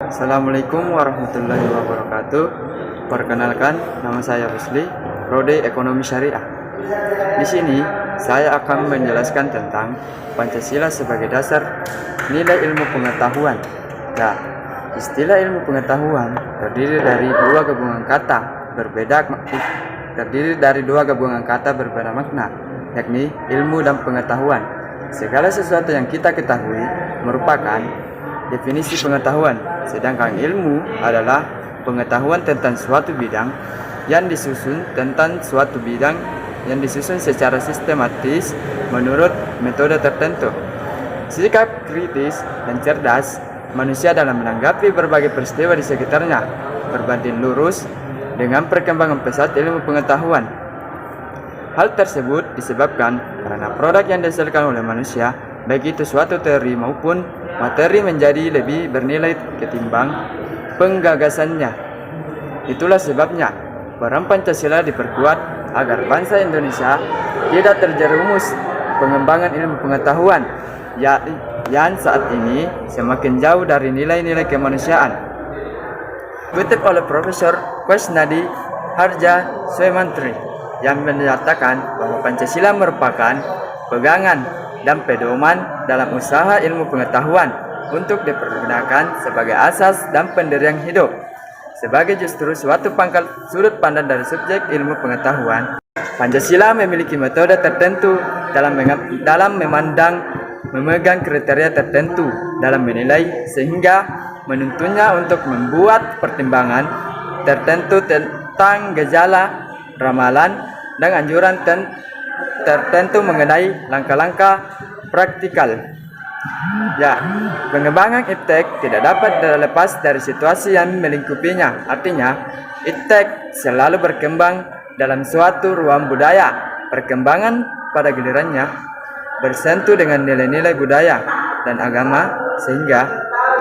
Assalamualaikum warahmatullahi wabarakatuh. Perkenalkan, nama saya Rusli, Prodi Ekonomi Syariah. Di sini saya akan menjelaskan tentang Pancasila sebagai dasar nilai ilmu pengetahuan. Ya, istilah ilmu pengetahuan terdiri dari dua gabungan kata berbeda makna, yakni ilmu dan pengetahuan. Segala sesuatu yang kita ketahui merupakan definisi pengetahuan, sedangkan ilmu adalah pengetahuan tentang suatu bidang yang disusun secara sistematis menurut metode tertentu. Sikap kritis dan cerdas manusia dalam menanggapi berbagai peristiwa di sekitarnya berbanding lurus dengan perkembangan pesat ilmu pengetahuan. Hal tersebut disebabkan karena produk yang dihasilkan oleh manusia, baik itu suatu teori maupun materi, menjadi lebih bernilai ketimbang penggagasannya. Itulah sebabnya peran Pancasila diperkuat agar bangsa Indonesia tidak terjerumus pengembangan ilmu pengetahuan yang saat ini semakin jauh dari nilai-nilai kemanusiaan. Kutip oleh Profesor Kwesnadi Harja Swemantri yang menyatakan bahwa Pancasila merupakan pegangan dan pedoman dalam usaha ilmu pengetahuan untuk dipergunakan sebagai asas dan pendirian hidup, sebagai justru suatu pangkal sudut pandang dari subjek ilmu pengetahuan. Pancasila memiliki metode tertentu dalam memegang kriteria tertentu dalam menilai, sehingga menuntunnya untuk membuat pertimbangan tertentu tentang gejala, ramalan, dan anjuran tertentu mengenai langkah-langkah praktikal. Ya, pengembangan iptek tidak dapat terlepas dari situasi yang melingkupinya. Artinya, iptek selalu berkembang dalam suatu ruang budaya. Perkembangan pada gilirannya bersentuh dengan nilai-nilai budaya dan agama, sehingga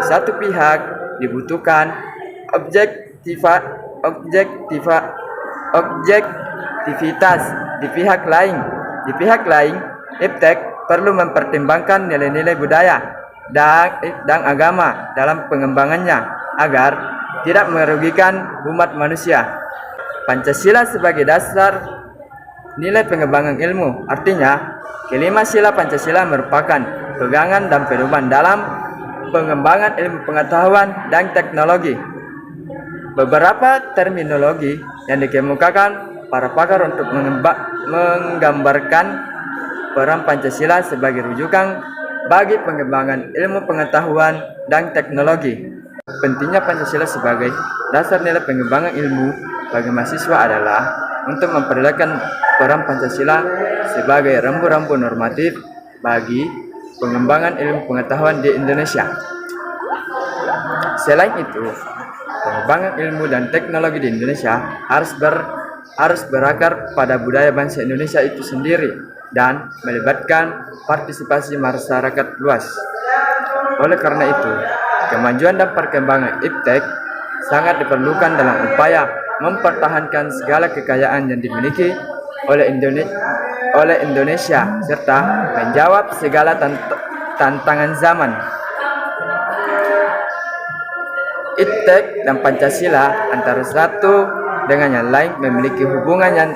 di satu pihak dibutuhkan objektivitas, di pihak lain iptek perlu mempertimbangkan nilai-nilai budaya dan agama dalam pengembangannya agar tidak merugikan umat manusia. Pancasila sebagai dasar nilai pengembangan ilmu, artinya kelima sila Pancasila merupakan pegangan dan pedoman dalam pengembangan ilmu pengetahuan dan teknologi. Beberapa terminologi yang dikemukakan para pakar untuk menggambarkan peran Pancasila sebagai rujukan bagi pengembangan ilmu pengetahuan dan teknologi. Pentingnya Pancasila sebagai dasar nilai pengembangan ilmu bagi mahasiswa adalah untuk memperlihatkan peran Pancasila sebagai rambu-rambu normatif bagi pengembangan ilmu pengetahuan di Indonesia. Selain itu, pengembangan ilmu dan teknologi di Indonesia harus berakar pada budaya bangsa Indonesia itu sendiri dan melibatkan partisipasi masyarakat luas. Oleh karena itu, kemajuan dan perkembangan iptek sangat diperlukan dalam upaya mempertahankan segala kekayaan yang dimiliki oleh Indonesia serta menjawab segala tantangan zaman. Iptek dan Pancasila antara satu dengan yang lain memiliki hubungan yang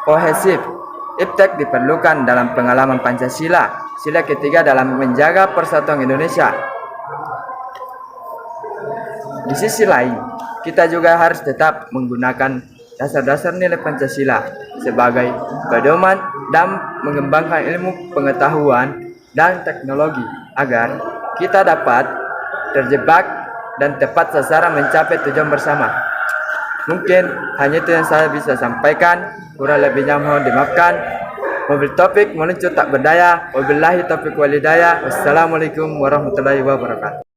kohesif. Iptek diperlukan dalam pengalaman Pancasila, sila ketiga dalam menjaga persatuan Indonesia. Di sisi lain, kita juga harus tetap menggunakan dasar-dasar nilai Pancasila sebagai pedoman dan mengembangkan ilmu pengetahuan dan teknologi agar kita dapat terjebak dan tepat sasaran mencapai tujuan bersama. Mungkin hanya itu yang saya bisa sampaikan, kurang lebihnya mohon dimaafkan. Wabil topik meluncur tak berdaya, wabillahi taufiq walhidayah. Wassalamualaikum warahmatullahi wabarakatuh.